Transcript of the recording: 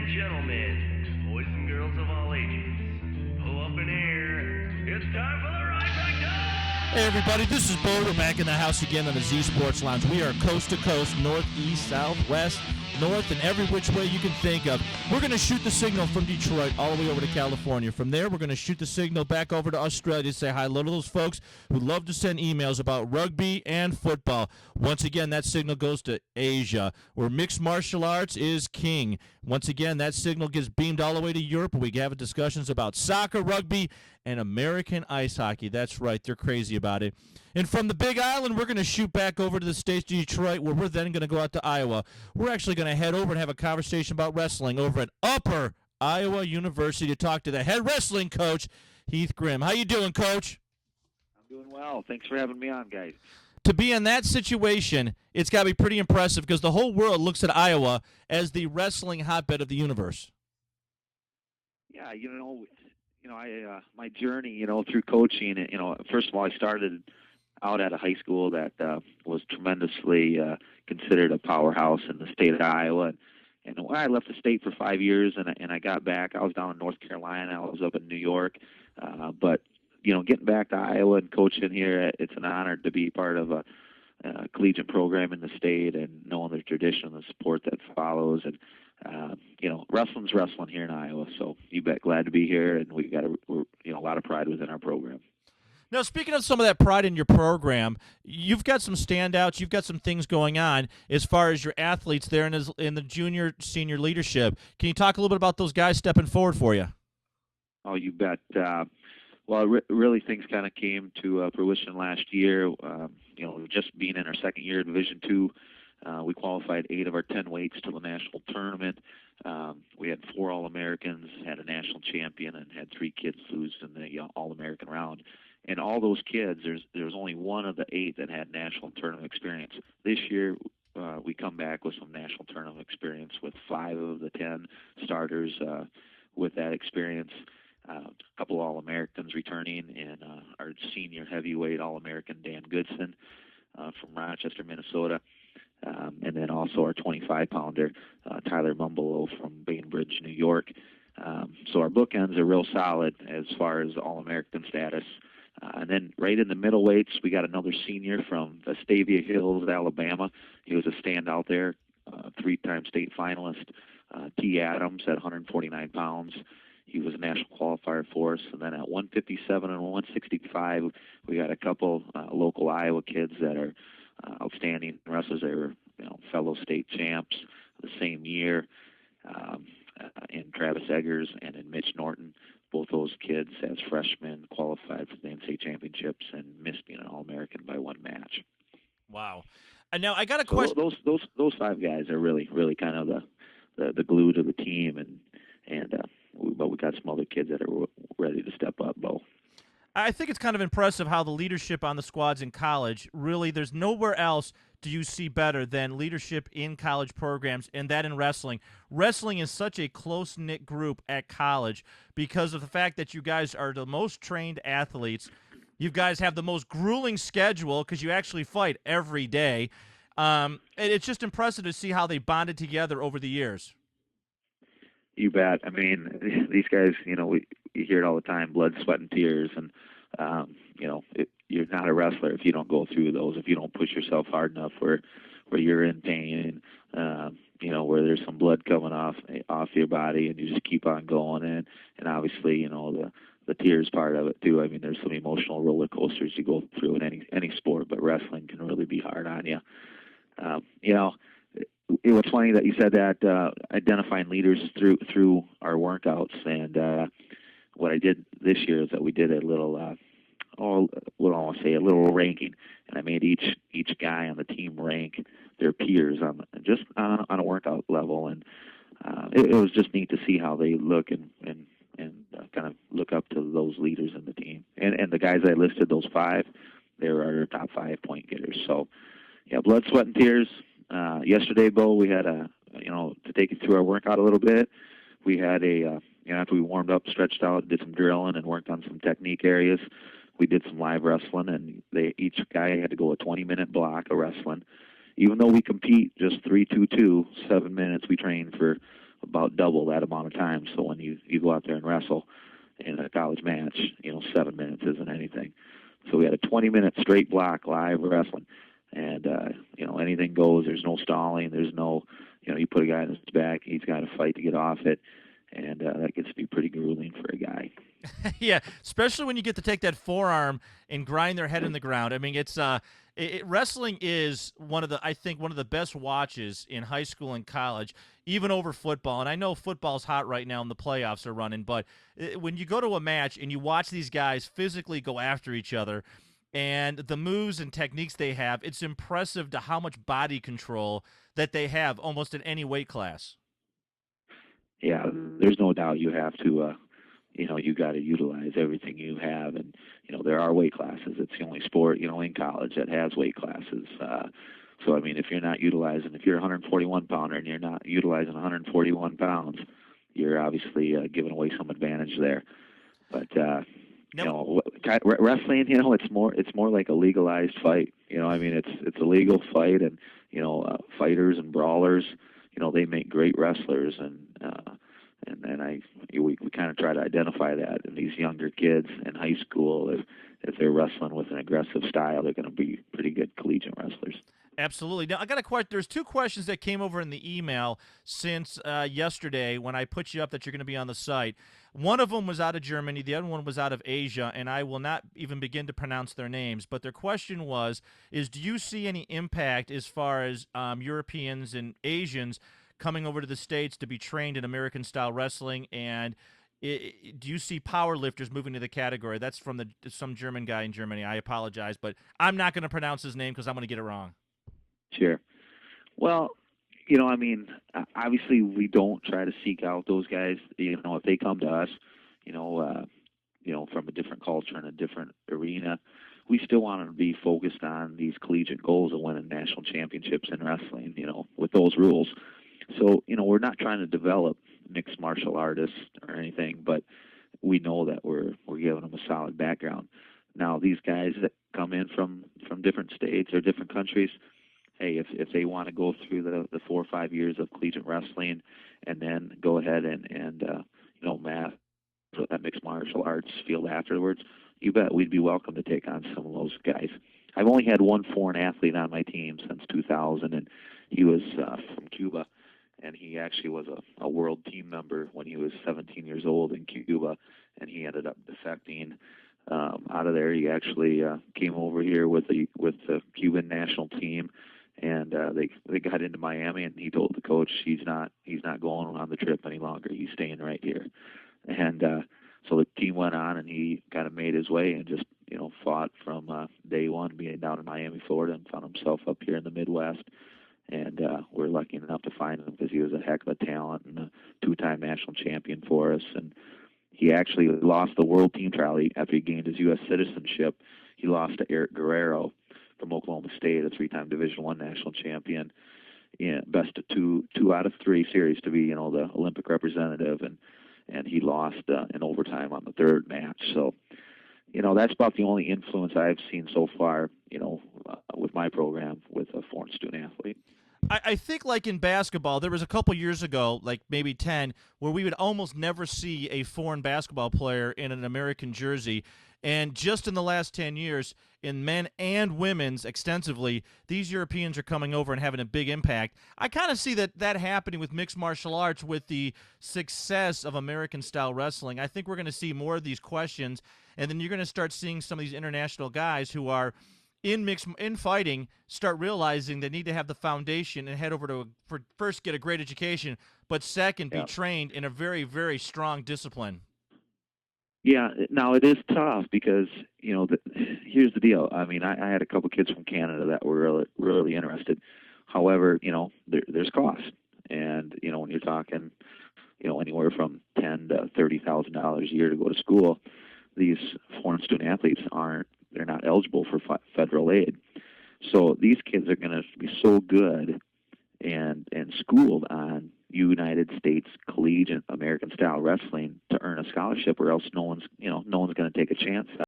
and gentlemen, boys and girls of all ages, pull up in here. It's time for the Ride Rector! Hey everybody, this is Bo. We're back in the house again on the Z Sports Lounge. We are coast to coast, north, east, south, west, north, and every which way you can think of. We're going to shoot the signal from Detroit all the way over to California. From there, we're going to shoot the signal back over to Australia to say hi hello to those folks who love to send emails about rugby and football. Once again, that signal goes to Asia, where mixed martial arts is king. Once again, that signal gets beamed all the way to Europe, where we have discussions about soccer, rugby, and American ice hockey. That's right, they're crazy about it. And from the Big Island, we're going to shoot back over to the states of Detroit, where we're then going to go out to Iowa. We're actually going to head over and have a conversation about wrestling over at Upper Iowa University to talk to the head wrestling coach, Heath Grimm. How you doing, Coach? I'm doing well. Thanks for having me on, guys. To be in that situation, it's got to be pretty impressive because the whole world looks at Iowa as the wrestling hotbed of the universe. Yeah, my journey, through coaching, first of all, I started out at a high school that was tremendously considered a powerhouse in the state of Iowa. And when I left the state for 5 years and I got back, I was down in North Carolina, I was up in New York. But, getting back to Iowa and coaching here, it's an honor to be part of a collegiate program in the state and knowing the tradition and the support that follows. And, wrestling's wrestling here in Iowa. So you bet, glad to be here. And we're a lot of pride within our program. Now, speaking of some of that pride in your program, you've got some standouts. You've got some things going on as far as your athletes there in the junior, senior leadership. Can you talk a little bit about those guys stepping forward for you? Oh, you bet. Really things kind of came to fruition last year. Just being in our second year of Division II, we qualified 8 of our 10 weights to the national tournament. We had 4 All-Americans, had a national champion, and had 3 kids lose in the All-American round. And all those kids, there was only 1 of the 8 that had national tournament experience. This year, we come back with some national tournament experience with 5 of the 10 starters with that experience. A couple All-Americans returning, and our senior heavyweight All-American Dan Goodson from Rochester, Minnesota. And then also our 25-pounder, Tyler Mumbolo from Bainbridge, New York. So our bookends are real solid as far as All-American status. And then right in the middleweights, we got another senior from Vestavia Hills, Alabama. He was a standout there, 3-time state finalist. T. Adams at 149 pounds. He was a national qualifier for us. And then at 157 and 165, we got a couple local Iowa kids that are outstanding wrestlers. They were fellow state champs the same year in Travis Eggers and in Mitch Norton. Both those kids, as freshmen, qualified for the NCAA championships and missed being an All-American by 1 match. Wow! And now I got a question. Those 5 guys are really kind of the glue to the team, but we got some other kids that are ready to step up, Bo. I think it's kind of impressive how the leadership on the squads in college, really, there's nowhere else do you see better than leadership in college programs, and that in wrestling. Wrestling is such a close-knit group at college because of the fact that you guys are the most trained athletes. You guys have the most grueling schedule because you actually fight every day. And it's just impressive to see how they bonded together over the years. You bet. I mean, these guys, you hear it all the time, blood, sweat, and tears. And, you're not a wrestler if you don't go through those, if you don't push yourself hard enough where you're in pain, where there's some blood coming off your body, and you just keep on going. And obviously, the tears part of it, too. I mean, there's some emotional roller coasters you go through in any sport, but wrestling can really be hard on you. It was funny that you said that identifying leaders through our workouts, and what I did this year is that we did a little, a little ranking, and I made each guy on the team rank their peers on a workout level, and it was just neat to see how they look and kind of look up to those leaders in the team, and the guys I listed, those 5, they were our top 5 point getters. So, yeah, blood, sweat, and tears. Yesterday, Bo, we had to take you through our workout a little bit. We had after we warmed up, stretched out, did some drilling and worked on some technique areas, we did some live wrestling, and each guy had to go a 20-minute block of wrestling. Even though we compete just 3-2-2, 7 minutes, we train for about double that amount of time. So when you go out there and wrestle in a college match, 7 minutes isn't anything. So we had a 20-minute straight block live wrestling, and anything goes. There's no stalling. There's no, you put a guy on his back, he's got to fight to get off it, and that gets to be pretty grueling for a guy. Yeah, especially when you get to take that forearm and grind their head in the ground. I mean, it's wrestling is I think one of the best watches in high school and college, even over football. And I know football's hot right now and the playoffs are running, but when you go to a match and you watch these guys physically go after each other and the moves and techniques they have, it's impressive to how much body control that they have almost in any weight class. Yeah, there's no doubt you have to. You got to utilize everything you have, and there are weight classes. It's the only sport in college that has weight classes. So I mean, if you're not utilizing, if you're a 141 pounder and you're not utilizing 141 pounds, you're obviously giving away some advantage there. But wrestling, it's more like a legalized fight. I mean, it's a legal fight, and fighters and brawlers, they make great wrestlers, and we kind of try to identify that in these younger kids in high school. If they're wrestling with an aggressive style, they're going to be pretty good collegiate wrestlers. Absolutely. Now, I got a question. There's two questions that came over in the email since yesterday when I put you up that you're going to be on the site. One of them was out of Germany. The other one was out of Asia, and I will not even begin to pronounce their names. But their question is do you see any impact as far as Europeans and Asians coming over to the States to be trained in American-style wrestling, and do you see power lifters moving to the category? That's from some German guy in Germany. I apologize, but I'm not going to pronounce his name because I'm going to get it wrong. Sure. Well, I mean, obviously we don't try to seek out those guys. If they come to us, from a different culture and a different arena, we still want them to be focused on these collegiate goals of winning national championships in wrestling, with those rules. So, we're not trying to develop mixed martial artists or anything, but we know that we're giving them a solid background. Now, these guys that come in from different states or different countries, hey, if they want to go through the 4 or 5 years of collegiate wrestling and then go ahead and master that mixed martial arts field afterwards, you bet we'd be welcome to take on some of those guys. I've only had one foreign athlete on my team since 2000, and he was from Cuba, and he actually was a world team member when he was 17 years old in Cuba, and he ended up defecting out of there. He actually came over here with the Cuban national team, and they got into Miami, and he told the coach he's not going on the trip any longer. He's staying right here. And so the team went on, and he kind of made his way and just fought from day one, being down in Miami, Florida, and found himself up here in the Midwest. And we're lucky enough to find him because he was a heck of a talent and a two-time national champion for us. And he actually lost the world team trial after he gained his U.S. citizenship. He lost to Eric Guerrero from Oklahoma State, a three-time Division I national champion. Yeah, best of two out of three series to be, the Olympic representative, and he lost in overtime on the third match. So, that's about the only influence I've seen so far, with my program with a foreign student athlete. I think like in basketball, there was a couple years ago, like maybe 10, where we would almost never see a foreign basketball player in an American jersey. And just in the last 10 years, in men and women's extensively, these Europeans are coming over and having a big impact. I kind of see that happening with mixed martial arts with the success of American-style wrestling. I think we're going to see more of these questions, and then you're going to start seeing some of these international guys who are in fighting start realizing they need to have the foundation and head over to first get a great education, but second be trained in a very, very strong discipline. Yeah, now it is tough because here's the deal. I mean, I had a couple kids from Canada that were really, really interested. However, there's cost, and when you're talking, anywhere from $10,000 to $30,000 a year to go to school, these foreign student athletes they're not eligible for federal aid. So these kids are going to be so good and schooled on United States collegiate American style wrestling to earn a scholarship, or else no one's going to take a chance